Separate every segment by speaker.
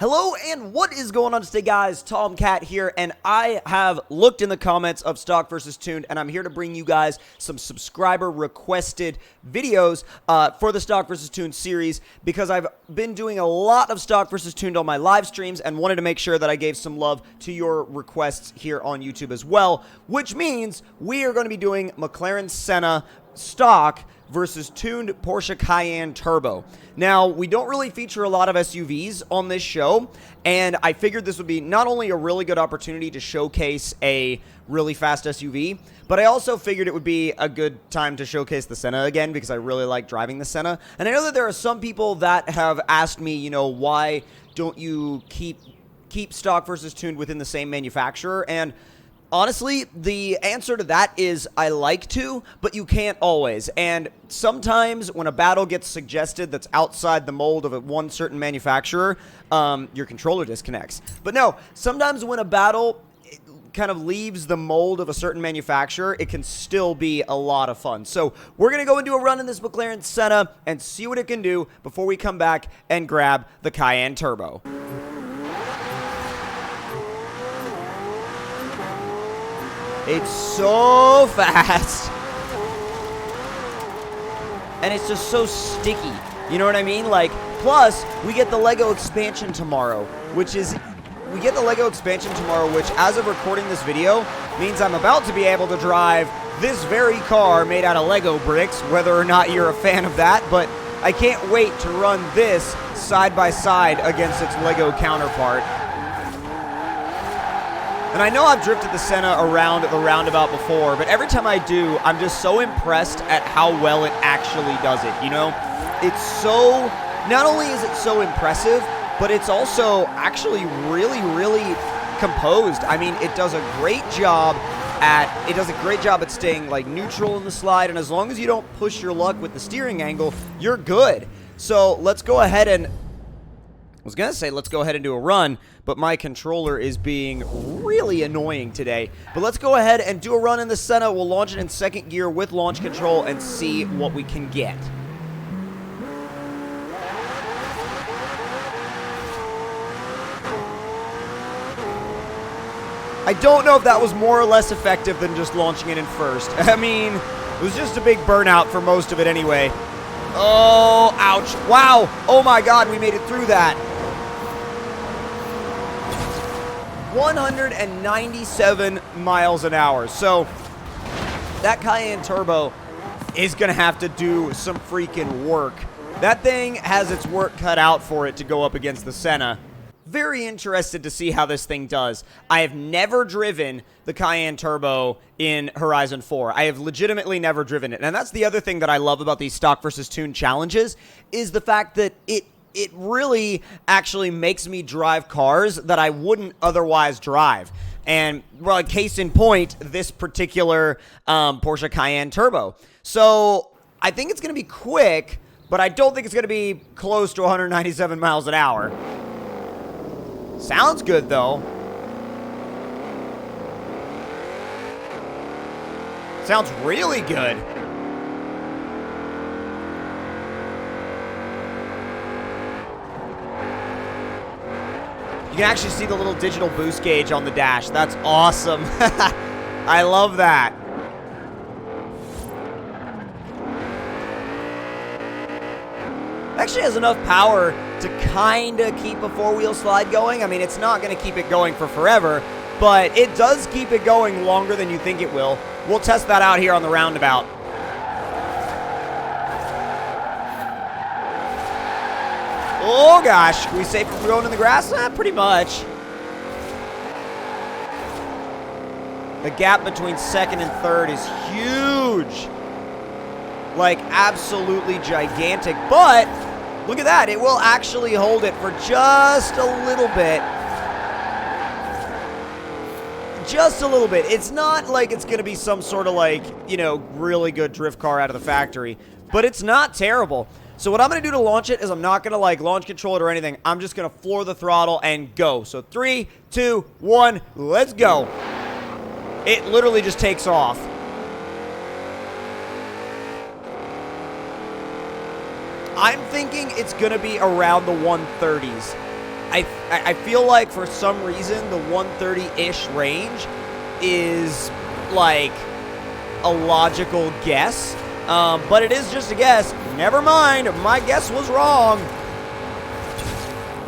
Speaker 1: Hello and what is going on today, guys? Tomcat here, and I have looked in the comments of Stock vs. Tuned, and I'm here to bring you guys some subscriber requested videos for the Stock vs. Tuned series, because I've been doing a lot of Stock vs. Tuned on my live streams and wanted to make sure that I gave some love to your requests here on YouTube as well, which means we are going to be doing McLaren Senna Stock versus tuned Porsche Cayenne Turbo. Now, we don't really feature a lot of SUVs on this show, and I figured this would be not only a really good opportunity to showcase a really fast SUV, but I also figured it would be a good time to showcase the Senna again, because I really like driving the Senna. And I know that there are some people that have asked me, you know, why don't you keep Stock versus Tuned within the same manufacturer? And honestly, the answer to that is I like to, but you can't always. And sometimes when a battle gets suggested that's outside the mold of one certain manufacturer, your controller disconnects. But no, sometimes when a battle kind of leaves the mold of a certain manufacturer, it can still be a lot of fun. So we're going to go and do a run in this McLaren Senna and see what it can do before we come back and grab the Cayenne Turbo. It's so fast, and it's just so sticky, you know what I mean? Like, plus, we get the LEGO expansion tomorrow, which, as of recording this video, means I'm about to be able to drive this very car made out of LEGO bricks, whether or not you're a fan of that, but I can't wait to run this side by side against its LEGO counterpart. And I know I've drifted the Senna around the roundabout before, but every time I do, I'm just so impressed at how well it actually does it, you know? It's so, not only is it so impressive, but it's also actually really, really composed. I mean, it does a great job at staying, like, neutral in the slide, and as long as you don't push your luck with the steering angle, you're good. So let's go ahead and, let's go ahead and do a run, but my controller is being really annoying today. But let's go ahead and do a run in the Senna. We'll launch it in second gear with launch control and see what we can get. I don't know if that was more or less effective than just launching it in first. I mean, it was just a big burnout for most of it anyway. Oh, ouch. Wow. Oh my God, we made it through that. 197 miles an hour. So that Cayenne Turbo is going to have to do some freaking work. That thing has its work cut out for it to go up against the Senna. Very interested to see how this thing does. I have never driven the Cayenne Turbo in Horizon 4. I have legitimately never driven it. And that's the other thing that I love about these Stock vs. Tuned challenges, is the fact that it really actually makes me drive cars that I wouldn't otherwise drive. And, well, case in point, this particular Porsche Cayenne Turbo. So I think it's going to be quick, but I don't think it's going to be close to 197 miles an hour. Sounds good, though. Sounds really good. You can actually see the little digital boost gauge on the dash. That's awesome. I love that. It actually has enough power to kind of keep a four-wheel slide going. I mean, it's not going to keep it going for forever, but it does keep it going longer than you think it will. We'll test that out here on the roundabout. Oh gosh, can we save it from going in the grass? Pretty much. The gap between second and third is huge. Like, absolutely gigantic. But look at that, it will actually hold it for just a little bit. Just a little bit. It's not like it's going to be some sort of, like, you know, really good drift car out of the factory, but it's not terrible. So what I'm going to do to launch it is I'm not going to, like, launch control it or anything. I'm just going to floor the throttle and go. So 3, 2, 1, let's go. It literally just takes off. I'm thinking it's going to be around the 130s. I feel like for some reason the 130-ish range is like a logical guess, but it is just a guess. Never mind, my guess was wrong.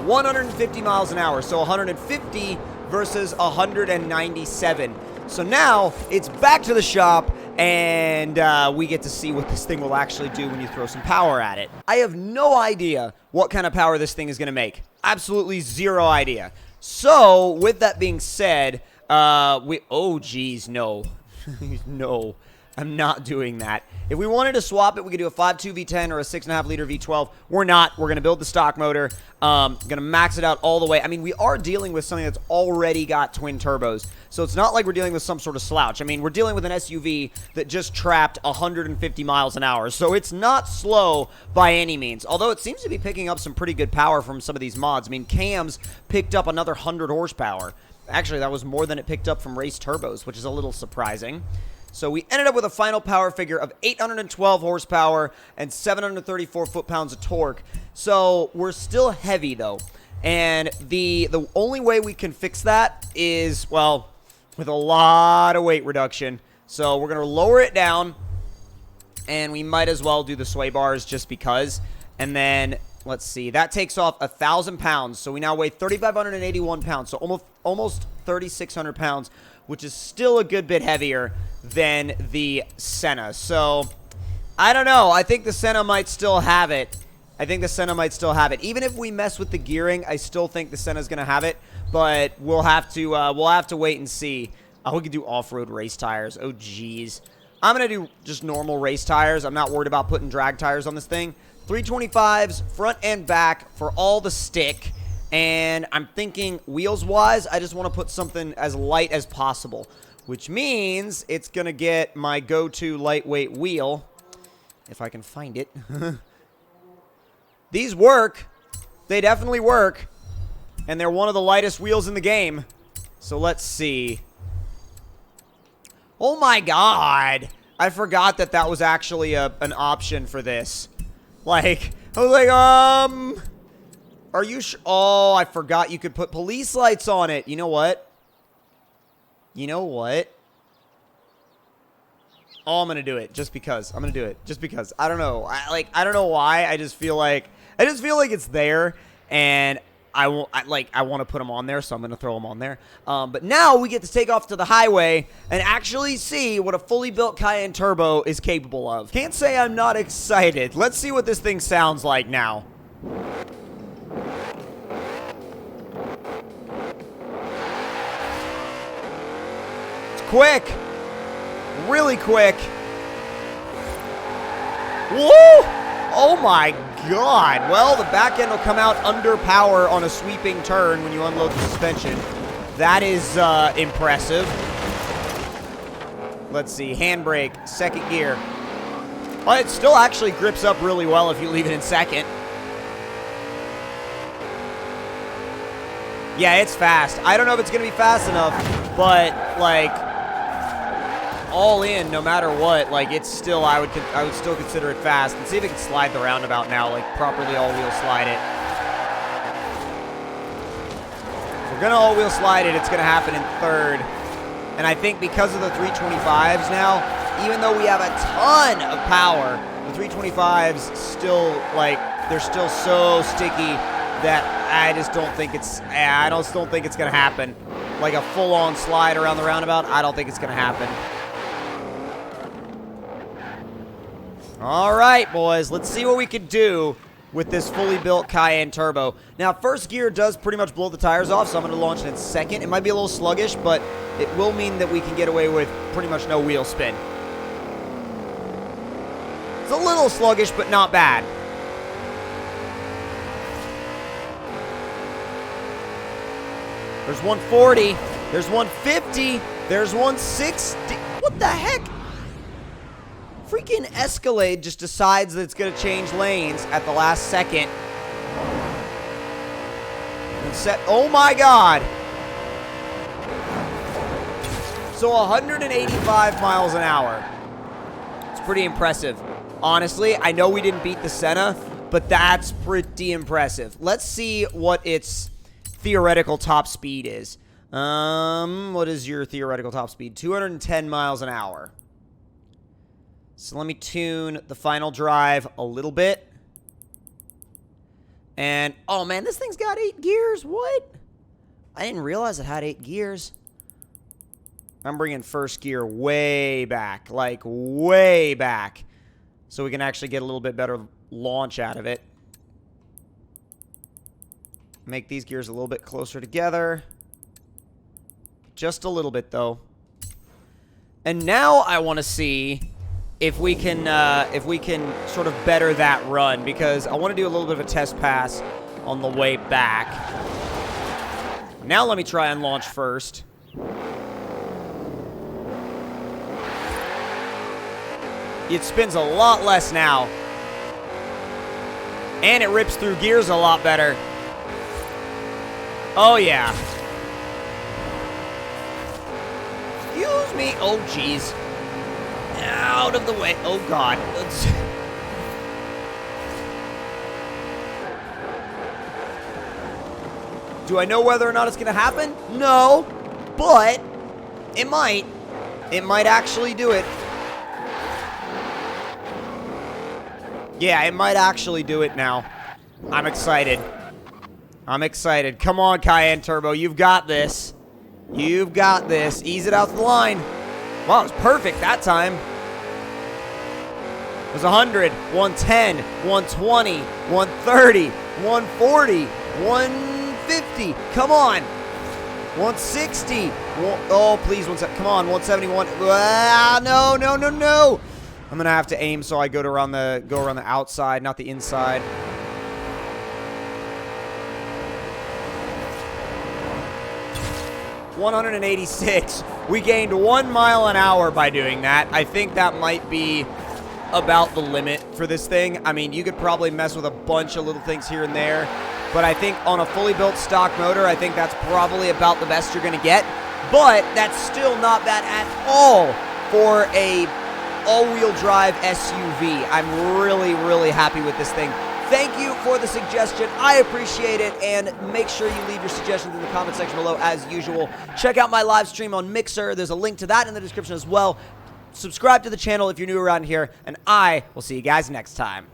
Speaker 1: 150 miles an hour, so 150 versus 197. So now it's back to the shop, and we get to see what this thing will actually do when you throw some power at it. I have no idea what kind of power this thing is going to make. Absolutely zero idea. So with that being said, oh geez, no. No, I'm not doing that. If we wanted to swap it, we could do a 5.2 V10 or a 6.5 liter V12. We're not. We're going to build the stock motor. Going to max it out all the way. I mean, we are dealing with something that's already got twin turbos. So it's not like we're dealing with some sort of slouch. I mean, we're dealing with an SUV that just trapped 150 miles an hour. So it's not slow by any means. Although it seems to be picking up some pretty good power from some of these mods. I mean, Cam's picked up another 100 horsepower. Actually, that was more than it picked up from race turbos, which is a little surprising. So we ended up with a final power figure of 812 horsepower and 734 foot-pounds of torque. So we're still heavy, though. And the only way we can fix that is, well, with a lot of weight reduction. So we're going to lower it down, and we might as well do the sway bars just because. And then, let's see, that takes off 1,000 pounds. So we now weigh 3,581 pounds, so almost 3,600 pounds, which is still a good bit heavier than the Senna. So, I don't know. I think the Senna might still have it. Even if we mess with the gearing, I still think the Senna's going to have it. But we'll have to wait and see. Oh, we could do off-road race tires. Oh, jeez. I'm going to do just normal race tires. I'm not worried about putting drag tires on this thing. 325s, front and back, for all the stick. And I'm thinking, wheels-wise, I just want to put something as light as possible, which means it's going to get my go-to lightweight wheel, if I can find it. These work. They definitely work. And they're one of the lightest wheels in the game. So let's see. Oh my god. I forgot that that was actually an option for this. Like, I was like, are you sure? Oh, I forgot you could put police lights on it. You know what? Oh, I'm going to do it just because. I don't know. I don't know why. I just feel like it's there, and I want to put them on there, so I'm going to throw them on there. But now we get to take off to the highway and actually see what a fully built Cayenne Turbo is capable of. Can't say I'm not excited. Let's see what this thing sounds like now. It's quick. Really quick. Whoa! Oh my god. Well, the back end will come out under power on a sweeping turn when you unload the suspension. That is impressive. Let's see. Handbrake, second gear. Oh, it still actually grips up really well if you leave it in second. Yeah, it's fast. I don't know if it's going to be fast enough, but, like, all in, no matter what, like, it's still, I would still consider it fast. And see if it can slide the roundabout now, like, properly all-wheel slide it. If we're going to all-wheel slide it, it's going to happen in third. And I think because of the 325s now, even though we have a ton of power, the 325s still, like, they're still so sticky that I just don't think it's, I just don't think it's going to happen. Like a full-on slide around the roundabout, I don't think it's going to happen. All right, boys, let's see what we can do with this fully built Cayenne Turbo. Now, first gear does pretty much blow the tires off, so I'm going to launch it in second. It might be a little sluggish, but it will mean that we can get away with pretty much no wheel spin. It's a little sluggish, but not bad. There's 140. There's 150. There's 160. What the heck? Freaking Escalade just decides that it's going to change lanes at the last second. And oh my god. So 185 miles an hour. It's pretty impressive. Honestly, I know we didn't beat the Senna, but that's pretty impressive. Let's see what its theoretical top speed is. What is your theoretical top speed? 210 miles an hour. So let me tune the final drive a little bit. And, oh man, this thing's got 8 gears. What? I didn't realize it had 8 gears. I'm bringing first gear way back, like way back, so we can actually get a little bit better launch out of it. Make these gears a little bit closer together. Just a little bit, though. And now I want to see if we can sort of better that run, because I want to do a little bit of a test pass on the way back. Now let me try and launch first. It spins a lot less now. And it rips through gears a lot better. Oh, yeah. Excuse me. Oh, jeez. Out of the way. Oh, God. Do I know whether or not it's going to happen? No. But it might. It might actually do it. Yeah, it might actually do it now. I'm excited. I'm excited. Come on, Cayenne Turbo. You've got this. You've got this. Ease it out the line. Wow, it was perfect that time. It was 100, 110, 120, 130, 140, 150. Come on. 160. Oh, please. Come on, 171. Ah, no, no, no, no. I'm gonna have to aim so I go around the outside, not the inside. $186. We gained 1 mile an hour by doing that. I think that might be about the limit for this thing. I mean, you could probably mess with a bunch of little things here and there, but I think on a fully built stock motor, I think that's probably about the best you're gonna get. But that's still not bad at all for a all-wheel drive SUV. I'm really, really happy with this thing. Thank you for the suggestion. I appreciate it, and make sure you leave your suggestions in the comment section below as usual. Check out my live stream on Mixer. There's a link to that in the description as well. Subscribe to the channel if you're new around here, and I will see you guys next time.